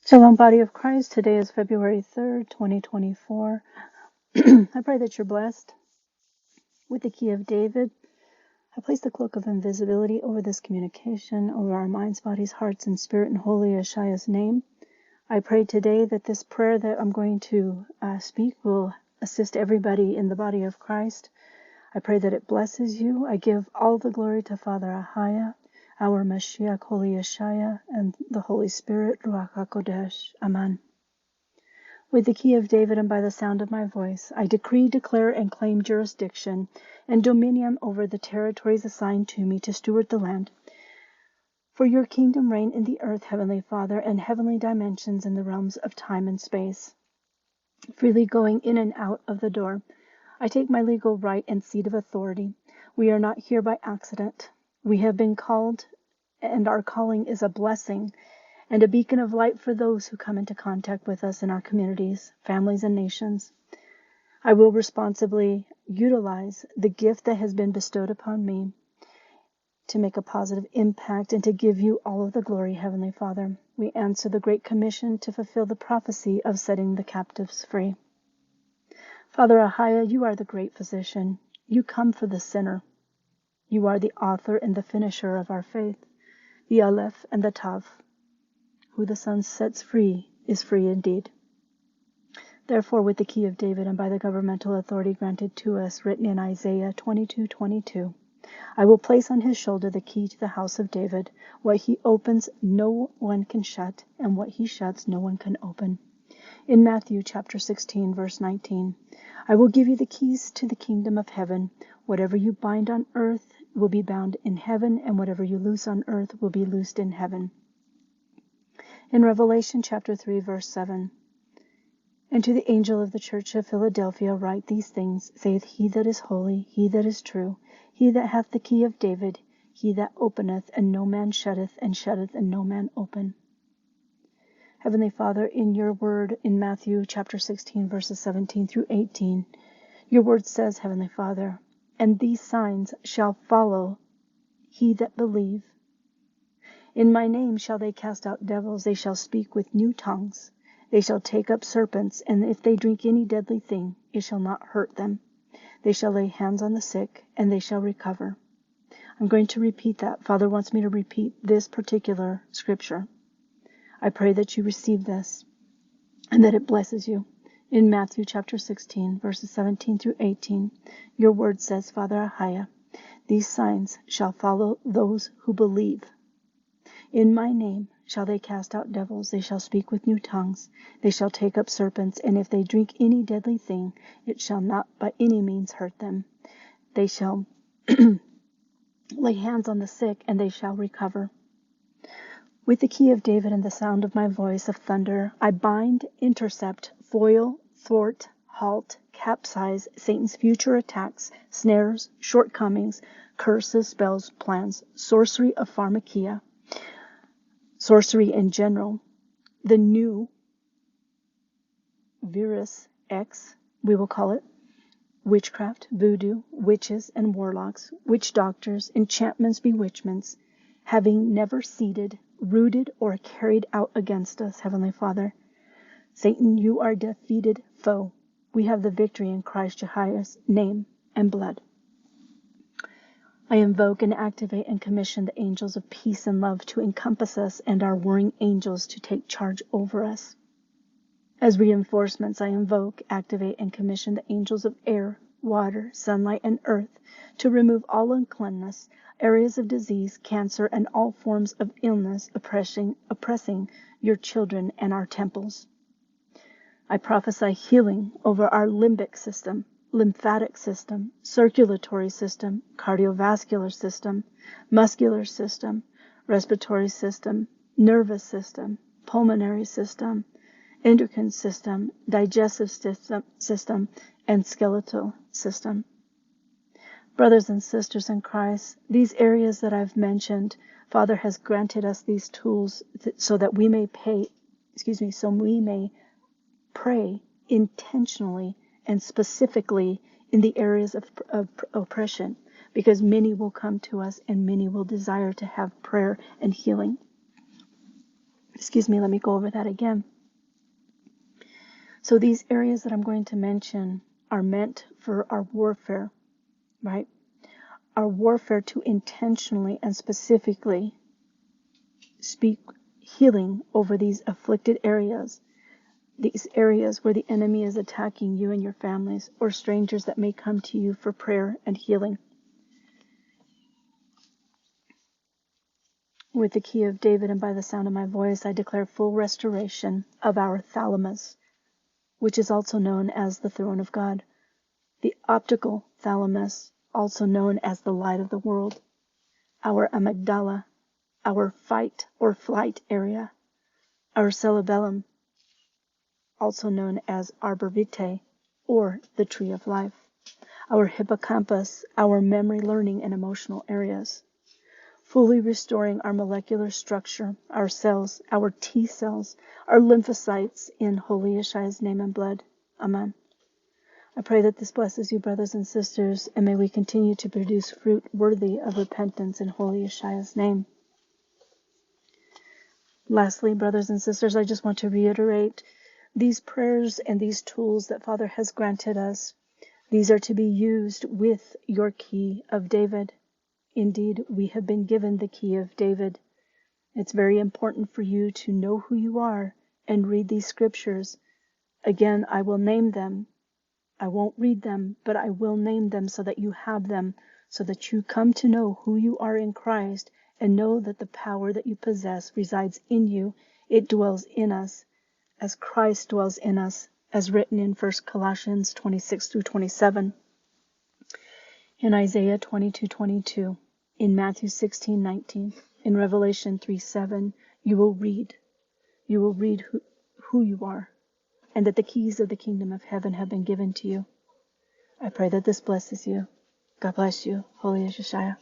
Shalom, Body of Christ. Today is February 3rd, 2024. I pray that you're blessed. With the key of David, I place the cloak of invisibility over this communication, over our minds, bodies, hearts, and spirit in Holy Yeshua's name. I pray today that this prayer that I'm going to speak will assist everybody in the body of Christ. I pray that it blesses you. I give all the glory to Father Ahaya, our Mashiach, Holy Yeshua, and the Holy Spirit, Ruach HaKodesh. Amen. With the key of David and by the sound of my voice, I decree, declare, and claim jurisdiction and dominion over the territories assigned to me to steward the land. For your kingdom reign in the earth, Heavenly Father, and heavenly dimensions in the realms of time and space. Freely going in and out of the door, I take my legal right and seat of authority. We are not here by accident. We have been called, and our calling is a blessing and a beacon of light for those who come into contact with us in our communities, families, and nations. I will responsibly utilize the gift that has been bestowed upon me to make a positive impact and to give you all of the glory, Heavenly Father. We answer the Great Commission to fulfill the prophecy of setting the captives free. Father Ahaya, you are the great physician. You come for the sinner. You are the author and the finisher of our faith, the Aleph and the Tav. Who the Son sets free is free indeed. Therefore, with the key of David and by the governmental authority granted to us, written in Isaiah 22:22, I will place on his shoulder the key to the house of David. What he opens, no one can shut, and what he shuts, no one can open. In Matthew chapter 16, verse 19, I will give you the keys to the kingdom of heaven. Whatever you bind on earth will be bound in heaven, and whatever you loose on earth will be loosed in heaven. In Revelation chapter 3, verse 7, And to the angel of the church of Philadelphia write these things, saith he that is holy, he that is true, he that hath the key of David, he that openeth, and no man shutteth, and shutteth, and no man open. Heavenly Father, in your word in Matthew chapter 16, verses 17 through 18, your word says, Heavenly Father, and these signs shall follow he that believe. In my name shall they cast out devils, they shall speak with new tongues. They shall take up serpents, and if they drink any deadly thing, it shall not hurt them. They shall lay hands on the sick, and they shall recover. I'm going to repeat that. Father wants me to repeat this particular scripture. I pray that you receive this, and that it blesses you. In Matthew chapter 16, verses 17 through 18, your word says, Father Ahaya, these signs shall follow those who believe. In my name shall they cast out devils, they shall speak with new tongues, they shall take up serpents, and if they drink any deadly thing, it shall not by any means hurt them. They shall lay hands on the sick, and they shall recover. With the key of David and the sound of my voice of thunder, I bind, intercept, foil, thwart, halt, capsize Satan's future attacks, snares, shortcomings, curses, spells, plans, sorcery of pharmakia, sorcery in general, the new virus X, we will call it, witchcraft, voodoo, witches and warlocks, witch doctors, enchantments, bewitchments, having never seeded, rooted, or carried out against us, Heavenly Father. Satan, you are defeated foe. We have the victory in Christ Jehoia's name and blood. I invoke and activate and commission the angels of peace and love to encompass us and our warring angels to take charge over us. As reinforcements, I invoke, activate, and commission the angels of air, water, sunlight, and earth to remove all uncleanness, areas of disease, cancer, and all forms of illness oppressing your children and our temples. I prophesy healing over our limbic system, lymphatic system, circulatory system, cardiovascular system, muscular system, respiratory system, nervous system, pulmonary system, endocrine system, digestive system, and skeletal system. Brothers and sisters in Christ, these areas that I've mentioned, Father has granted us these tools so that we may pray intentionally and specifically in the areas of oppression, because many will come to us and many will desire to have prayer and healing. Excuse me, let me go over that again. So these areas that I'm going to mention are meant for our warfare, right? Our warfare to intentionally and specifically speak healing over these afflicted areas, these areas where the enemy is attacking you and your families, or strangers that may come to you for prayer and healing. With the key of David and by the sound of my voice, I declare full restoration of our thalamus, which is also known as the throne of God, the optical thalamus, also known as the light of the world, our amygdala, our fight or flight area, our cerebellum, also known as arbor vitae, or the tree of life, our hippocampus, our memory, learning, and emotional areas, fully restoring our molecular structure, our cells, our T cells, our lymphocytes, in Holy Yeshua's name and blood. Amen. I pray that this blesses you, brothers and sisters, and may we continue to produce fruit worthy of repentance in Holy Yeshua's name. Lastly, brothers and sisters, I just want to reiterate these prayers and these tools that Father has granted us. These are to be used with your key of David. Indeed, we have been given the key of David. It's very important for you to know who you are and read these scriptures. Again, I will name them. I won't read them, but I will name them so that you have them, so that you come to know who you are in Christ and know that the power that you possess resides in you. It dwells in us as Christ dwells in us, as written in 1 Colossians 26 through 27, in Isaiah 22:22, in Matthew 16:19, in Revelation 3:7. You will read who you are, and that the keys of the kingdom of heaven have been given to you. I pray that this blesses you. God bless you. Holy Yeshua.